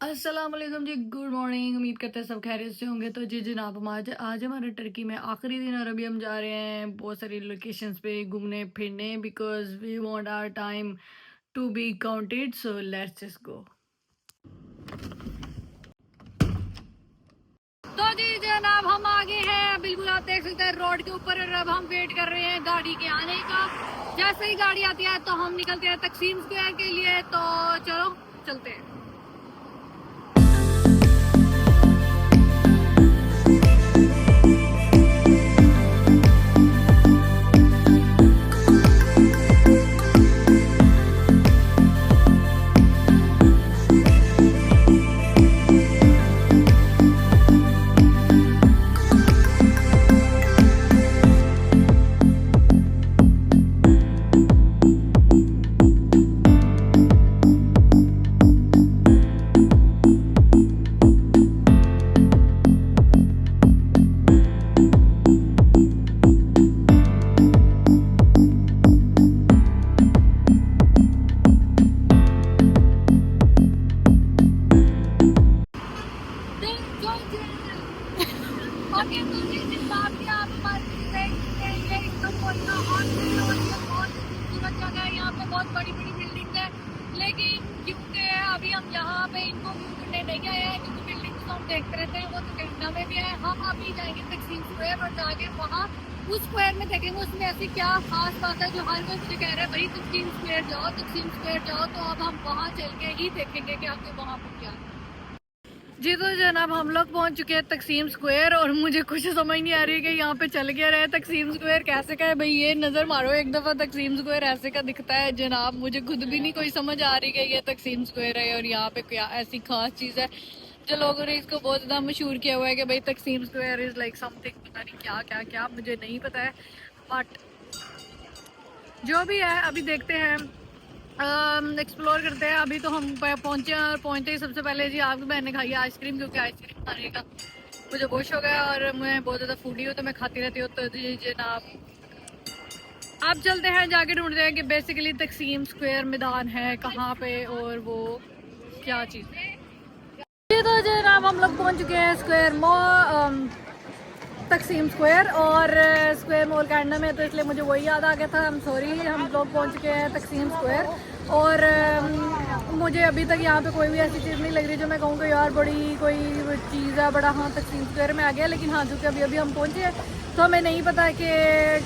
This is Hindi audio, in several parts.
अस्सलाम वालेकुम जी, गुड मॉर्निंग। उम्मीद करते हैं सब खैरियत से होंगे। तो जी जनाब, हम आज हमारे टर्की में आखिरी दिन और अभी हम जा रहे हैं बहुत सारी लोकेशंस पे घूमने फिरने, because we want our time to be counted, so let's just go. तो जी जनाब, हम आगे हैं, बिल्कुल आप देख सकते हैं रोड के ऊपर, और अब हम वेट कर रहे हैं गाड़ी के आने का। जैसे ही गाड़ी आती है तो हम निकलते हैं तकसीम स्क्वायर के लिए। तो चलो चलते हैं। बहुत बड़ी बड़ी बिल्डिंग है, लेकिन क्योंकि अभी हम यहाँ पे इनको व्यू करने नहीं आए हैं, क्योंकि बिल्डिंग तो हम देखते रहते हैं, वो तो कैनेडा में भी है। हम अभी जाएंगे तकसीम स्क्वायर और जाके वहाँ उस स्क्वायर में देखेंगे उसमें ऐसी क्या खास बात है जो हर कोई मुझे कह रहा है भाई तकसीम स्क्वायर जाओ, तकसीम स्क्वायर जाओ। तो अब हम वहाँ चल के ही देखेंगे कि आपके वहाँ पर क्या है। जी तो जनाब, हम लोग पहुंच चुके हैं तकसीम स्क्वायर, और मुझे कुछ समझ नहीं आ रही कि यहाँ पे चल क्या रहा है। तकसीम स्क्वायर कैसे का है भाई? ये नज़र मारो एक दफ़ा, तकसीम स्क्वायर ऐसे का दिखता है जनाब। मुझे खुद भी नहीं कोई समझ आ रही कि ये तकसीम स्क्वायर है और यहाँ पे क्या ऐसी खास चीज़ है जो लोगों ने इसको बहुत ज़्यादा मशहूर किया हुआ है कि भाई तकसीम स्क्वायर इज़ लाइक समथिंग, पता नहीं क्या क्या क्या, मुझे नहीं पता है। बट जो भी है अभी देखते हैं, एक्सप्लोर करते हैं। अभी तो हम पहुंचे हैं, और पहुंचते ही सबसे पहले जी आपकी बहन ने खाई है आइसक्रीम, क्योंकि आइसक्रीम खाने का मुझे बहुत शौक है और मैं बहुत ज़्यादा फूडी हूँ, तो मैं खाती रहती हूँ। तो जी जनाब, आप चलते हैं, जाके ढूंढते हैं कि बेसिकली तकसीम स्क्वायर मैदान है कहाँ पे और वो क्या चीज़ है। जी तो जनाब, हम लोग पहुँच चुके हैं स्क्वायर मॉल, तकसीम स्क्वायर, और स्क्वायर मॉल कैनेडा में, तो इसलिए मुझे वही याद आ गया था। हम सॉरी, हम लोग पहुंच चुके हैं तकसीम स्क्वायर, और मुझे अभी तक यहाँ पे कोई भी ऐसी चीज़ नहीं लग रही जो मैं कहूँ कि यार बड़ी कोई चीज़ है बड़ा। हाँ, तकसीम स्क्वायर में आ गया, लेकिन हाँ चूँकि अभी हम पहुँचे हैं तो हमें नहीं पता कि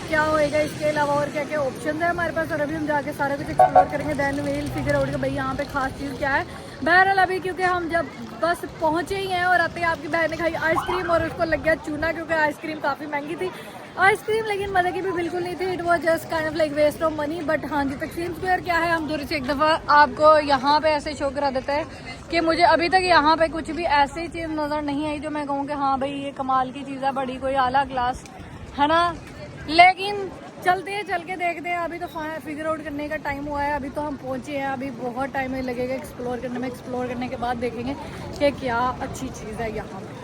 क्या होएगा, इसके अलावा और क्या क्या ऑप्शन है हमारे पास। और अभी हम जाके सारा कुछ एक्सप्लोर करेंगे, देन वील फिगर आउट कि भाई यहाँ पे खास चीज़ क्या है। बहरहाल अभी क्योंकि हम जब बस पहुँचे ही हैं और आते ही आपकी बहन ने खाई आइसक्रीम और उसको लग गया चूना, क्योंकि आइसक्रीम काफ़ी महंगी थी आइसक्रीम, लेकिन मज़े की भी बिल्कुल नहीं थी। It was just kind of like waste of money. But हाँ जी, तकसीम स्क्वायर क्या है, हम दूर से एक दफ़ा आपको यहाँ पे ऐसे शो करा देते हैं कि मुझे अभी तक यहाँ पे कुछ भी ऐसी चीज़ नज़र नहीं आई जो मैं कहूँ कि हाँ भाई ये कमाल की चीज़ है, बड़ी कोई आला क्लास है ना। लेकिन चलते हैं, चल के देखते हैं। अभी तो फिगर आउट करने का टाइम हुआ है, अभी तो हम पहुँचे हैं, अभी बहुत टाइम लगेगा एक्सप्लोर करने में। एक्सप्लोर करने के बाद देखेंगे कि क्या अच्छी चीज़ है यहाँ पर।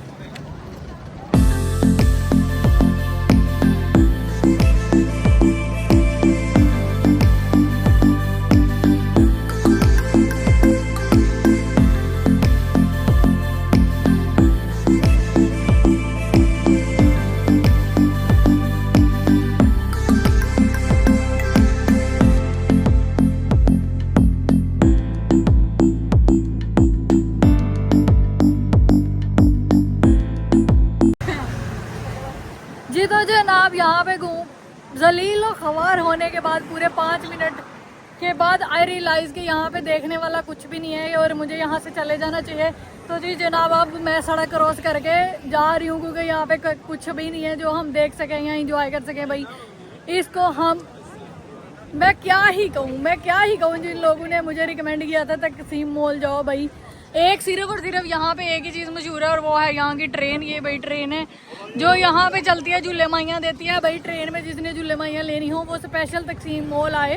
जी तो जनाब, यहाँ पे जलील और ख्वार होने के बाद पूरे 5 मिनट के बाद आई रियलाइज़ कि यहाँ पे देखने वाला कुछ भी नहीं है और मुझे यहाँ से चले जाना चाहिए। तो जी जनाब, अब मैं सड़क क्रॉस करके जा रही हूँ, क्योंकि यहाँ पे कुछ भी नहीं है जो हम देख सकें या इंजॉय कर सकें। भाई इसको मैं क्या ही कहूँ जिन लोगों ने मुझे रिकमेंड किया था तकसीम मॉल जाओ भाई, एक सिर्फ और सिर्फ यहाँ पे एक ही चीज़ मशहूर है और वो है यहाँ की ट्रेन। ये भाई ट्रेन है जो यहाँ पे चलती है, झूले माइयाँ देती है। भाई ट्रेन में जिसने झूले माइयाँ लेनी हो वो स्पेशल तकसीम मॉल आए,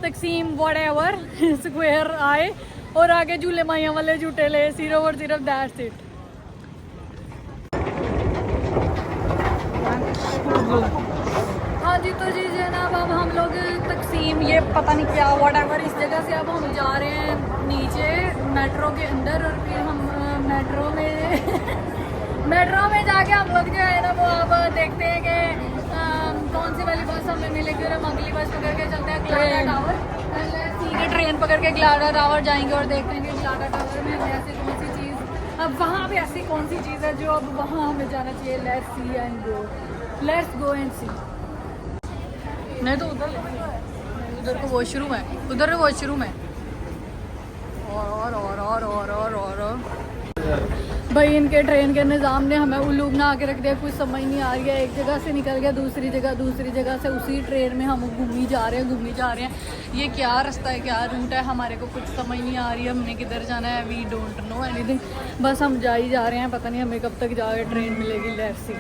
तकसीम व्हाटएवर स्क्वायर आए और आगे झूले माइयाँ वाले झूठे ले, सिर्फ और सिर्फ दैट्स इट। हाँ जी, तो जी जनाब, अब हम लोग तकसीम, ये पता नहीं क्या व्हाटएवर, इस जगह से अब हम जा रहे हैं नीचे मेट्रो के अंदर, और फिर हम मेट्रो में जाके हम लोग जो है ना वो अब देखते हैं कि कौन सी वाली बस हमें मिलेगी और हम अगली बस पकड़ के चलते हैं ग्लाडा टावर। सीधे ट्रेन पकड़ के ग्लाडा टावर जाएंगे और देखते हैं कि ग्लाडा टावर में हमें ऐसी कौन सी चीज़, अब वहाँ पे ऐसी कौन सी चीज़ है जो अब वहाँ हमें जाना चाहिए। Let's see and go, let's go and see. नहीं तो उधर को वॉशरूम है, उधर वॉशरूम है। और भाई इनके ट्रेन के निज़ाम ने हमें उल्लू बना के रख दिया, कुछ समझ नहीं आ रही है। एक जगह से निकल गया दूसरी जगह से उसी ट्रेन में हम घूमी जा रहे हैं। ये क्या रास्ता है, क्या रूट है, हमारे को कुछ समझ नहीं आ रही है। हमने किधर जाना है, वी डोंट नो एनीथिंग। बस हम जा ही जा रहे हैं, पता नहीं हमें कब तक जाके ट्रेन मिलेगी। Let's see.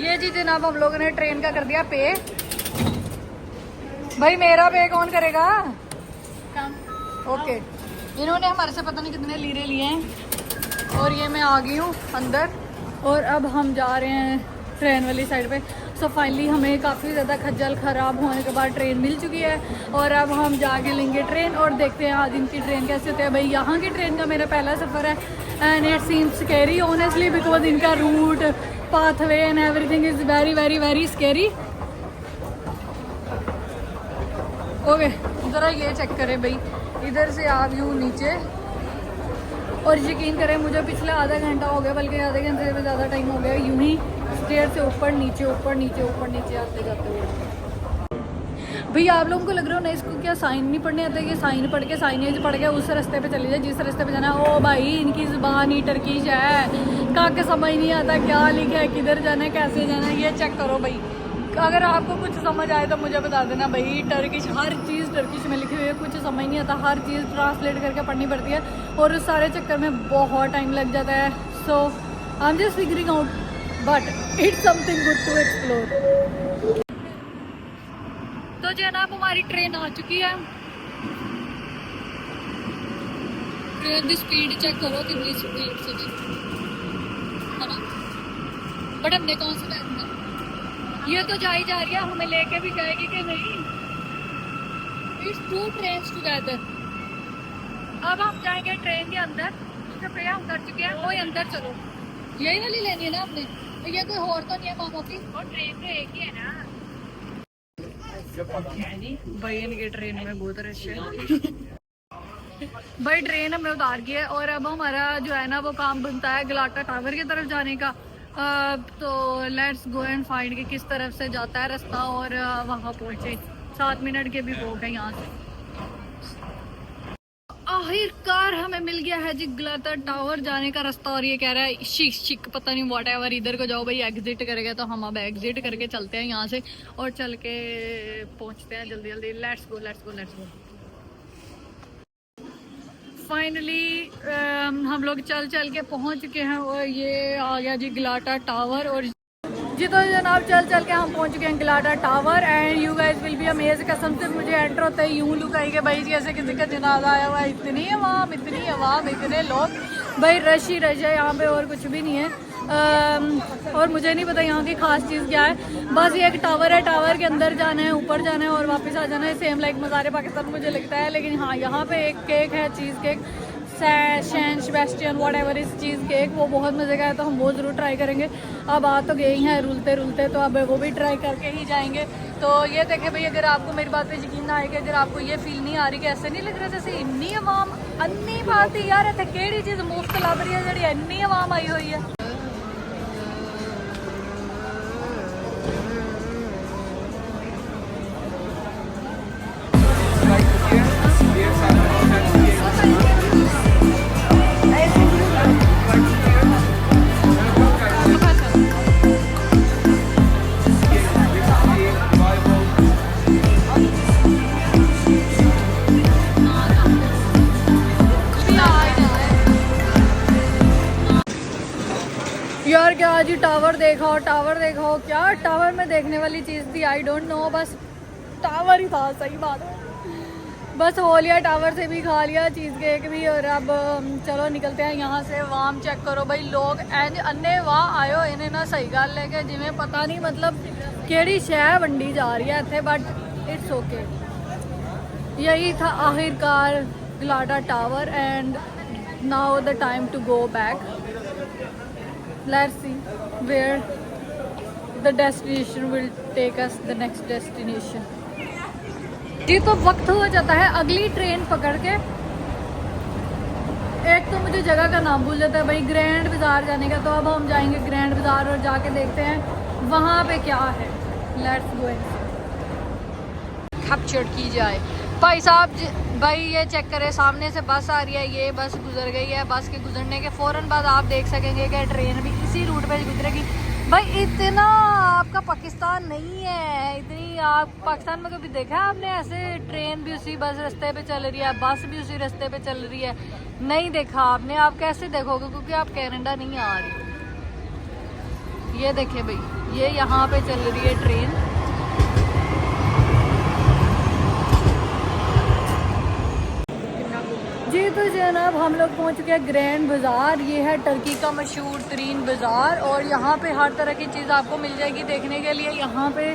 ये जी जनाब हम लोगों ने ट्रेन का कर दिया पे। भाई मेरा पे कौन करेगा? ओके, इन्होंने हमारे से पता नहीं कितने लीरे लिए हैं और ये मैं आ गई हूँ अंदर और अब हम जा रहे हैं ट्रेन वाली साइड पे। सो फाइनली हमें काफ़ी ज़्यादा खज्जल ख़राब होने के बाद ट्रेन मिल चुकी है और अब हम जाके लेंगे ट्रेन और देखते हैं आज इनकी ट्रेन कैसे होती है। भाई यहाँ की ट्रेन का मेरा पहला सफ़र है and it seems scary honestly because इनका route, pathway and everything is very very very scary. Okay, ज़रा ये चेक करें भाई, इधर से आप यूँ नीचे और यकीन करें मुझे पिछले आधा घंटा हो गया, बल्कि आधे घंटे से ज़्यादा टाइम हो गया यूँ ही स्टेयर से ऊपर नीचे आते जाते हुए। भैया आप लोगों को लग रहा हो ना इसको क्या साइन नहीं पढ़ने आता है कि साइन पढ़ के साइनेज पढ़ के उस रास्ते पे चले जाए जिस रास्ते पे जाना है। ओ भाई इनकी ज़ुबान ही टर्किश है, काके समझ नहीं आता क्या लिखा है, किधर जाना है, कैसे जाना है। ये चेक करो भाई, अगर आपको कुछ समझ आए तो मुझे बता देना भाई। टर्किश, हर चीज़ टर्किश में लिखी हुई है, कुछ समझ नहीं आता, हर चीज़ ट्रांसलेट करके पढ़नी पड़ती है और उस सारे चक्कर में बहुत टाइम लग जाता है। So I am just figuring out but it's something good to explore. तो जनाब हमारी ट्रेन आ चुकी है। ट्रेन की स्पीड चेक करो कितनी स्पीड से है ना, बट हमने कौन सा बैठना, ये तो जा ही जा रही है, हमें लेके भी जाएगी कि नहीं। It's two trains together. अब हम जाएंगे ट्रेन के अंदर, उसके पे हम कर चुके हैं, वही अंदर चलो। यही वाली लेनी है ना हमने, तो ये कोई और तो नहीं है मामा की, और ट्रेन तो एक ही है ना। भाई इनके ट्रेन में बहुत रश है। भाई ट्रेन हमें उतार गई है और अब हमारा जो है ना वो काम बनता है गलाटा टावर की तरफ जाने का। तो लेट्स गो एंड फाइंड कि किस तरफ से जाता है रास्ता और वहाँ पहुँचे। 7 मिनट के भी वॉक है यहाँ से। आखिरकार हमें मिल गया है जी गलाटा टावर जाने का रास्ता और ये कह रहा है शिक पता नहीं व्हाट एवर, इधर को जाओ भाई, एग्जिट करेगा। तो हम अब एग्जिट करके चलते हैं यहाँ से और चल के पहुँचते हैं जल्दी जल्दी। Let's go. फाइनली हम लोग चल के पहुंच चुके हैं और ये आ गया जी गलाटा टावर। और जी तो जनाब चल के हम पहुंच चुके हैं गलाटा tower and you guys will be amaze. कसम से मुझे एंटर होता है यूं लुक आई कि भाई जी ऐसे किसी का जनाजा आया हुआ है, इतनी आवाम इतने लोग, भाई रश ही रश है यहाँ पे और कुछ भी नहीं है। और मुझे नहीं पता यहाँ की खास चीज़ क्या है, बस ये एक टावर है, टावर के अंदर जाना है, ऊपर जाना है और वापस आ जाना है, सेम लाइक मज़ार पाकिस्तान मुझे लगता है। लेकिन हाँ यहाँ पे एक केक है, cheese cake, San Sebastian whatever इस चीज़ केक, वो बहुत मज़े का है, तो हम वो ज़रूर ट्राई करेंगे। अब आ तो गए ही हैं रुलते तो अब वो भी ट्राई करके ही जाएंगे। तो ये देखें भाई, अगर आपको मेरी बात पे यकीन ना आए कि अगर आपको ये फील नहीं आ रही कि ऐसे नहीं लग रहा जैसे इन्नी आवाम अन्नी बात ही यार इतने केड़ी चीज़ मुफ्त लभ रही है जी इन्नी आवाम आई हुई है। यार क्या जी टावर देखो क्या टावर में देखने वाली चीज़ थी, आई डोंट नो, बस टावर ही था, सही बात है। बस हो लिया, टावर से भी खा लिया चीज़ केक भी और अब चलो निकलते हैं यहाँ से। वाम चेक करो भाई, लोग एंज अन्ने वाह आयो इन्हें ना, सही गल है कि जिमें पता नहीं मतलब केड़ी शह वंडी जा रही है इतने, बट इट्स ओके। यही था आखिरकार Glada Tower, and now the time to go back. Let's see where the destination will take us, the next destination. जी तो वक्त हो जाता है अगली ट्रेन पकड़ के. एक तो मुझे जगह का नाम भूल जाता है भाई, ग्रैंड बाजार जाने का. तो अब हम जाएंगे ग्रैंड बाजार और जाके देखते हैं वहाँ पे क्या है. लेट्स गो कैप्चर की जाए. भाई साहब भाई ये चेक करें, सामने से बस आ रही है, ये बस गुजर गई है. बस के गुजरने के फ़ौरन बाद आप देख सकेंगे कि ट्रेन भी इसी रूट पे गुजरेगी. भाई इतना आपका पाकिस्तान नहीं है, इतनी आप पाकिस्तान में कभी देखा है आपने ऐसे ट्रेन भी उसी बस रास्ते पे चल रही है, बस भी उसी रास्ते पे चल रही है? नहीं देखा आपने. आप कैसे देखोगे, क्योंकि आप कनाडा नहीं आ रही. ये देखे भाई, ये यहाँ पे चल रही है ट्रेन. जी तो जनाब हम लोग पहुँच चुके हैं ग्रैंड बाज़ार. ये है टर्की का मशहूर तरीन बाज़ार और यहाँ पे हर तरह की चीज़ आपको मिल जाएगी देखने के लिए. यहाँ पे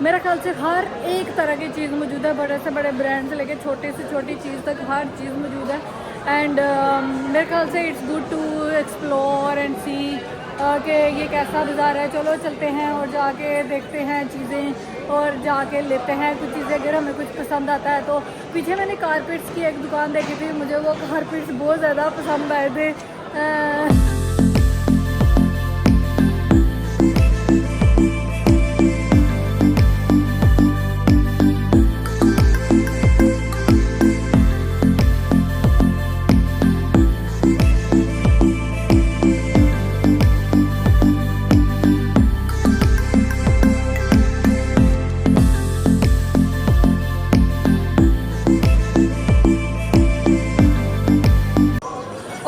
मेरे ख्याल से हर एक तरह की चीज़ मौजूद है, बड़े से बड़े ब्रांड से लेके छोटी से छोटी चीज़ तक हर चीज़ मौजूद है. एंड मेरे ख्याल से it's good to explore and see कि ये कैसा बाज़ार है. चलो चलते हैं और जाके देखते हैं चीज़ें और जाके लेते हैं कुछ चीज़ें. अगर हमें कुछ पसंद आता है तो पीछे मैंने कारपेट्स की एक दुकान देखी थी, मुझे वो कारपेट्स बहुत ज़्यादा पसंद आए थे.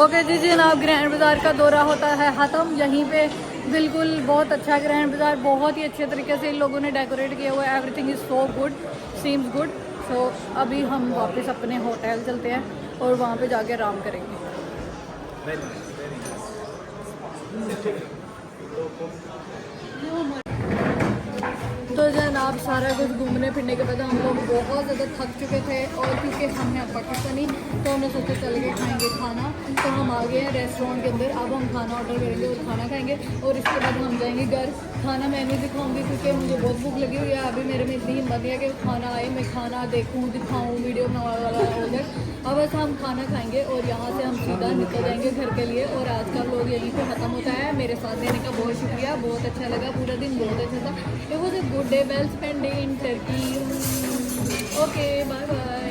ओके जी जनाब, ग्रैंड बाज़ार का दौरा होता है ख़त्म. यहीं पे बिल्कुल बहुत अच्छा ग्रैंड बाज़ार, बहुत ही अच्छे तरीके से इन लोगों ने डेकोरेट किया हुआ है. Everything is so good, seems good. So अभी हम वापस अपने होटल चलते हैं और वहाँ पे जाके आराम करेंगे. तो जनाब सारा कुछ घूमने फिरने के बाद हम लोग बहुत ज़्यादा थक चुके थे और क्योंकि हम हैं पाकिस्तानी तो हमने सोचा चल के खाएंगे खाना. तो हम आ गए हैं रेस्टोरेंट के अंदर. अब हम खाना ऑर्डर करेंगे और खाना खाएंगे और इसके बाद हम जाएंगे घर. खाना मैं नहीं दिखाऊंगी क्योंकि मुझे बहुत भूख लगी हुई है. अभी मेरे में इतनी हिम्मत नहीं है कि खाना आए मैं खाना देखूँ, दिखाऊँ, वीडियो वाला हो जाए. अब बस हम खाना खाएंगे और यहाँ से हम सीधा निकल जाएंगे घर के लिए. और आज का व्लॉग यहीं पे ख़त्म होता है. मेरे साथ देने का बहुत शुक्रिया, बहुत अच्छा लगा, पूरा दिन बहुत अच्छा था. It was a good day, well spend day in Turkey. Okay bye bye.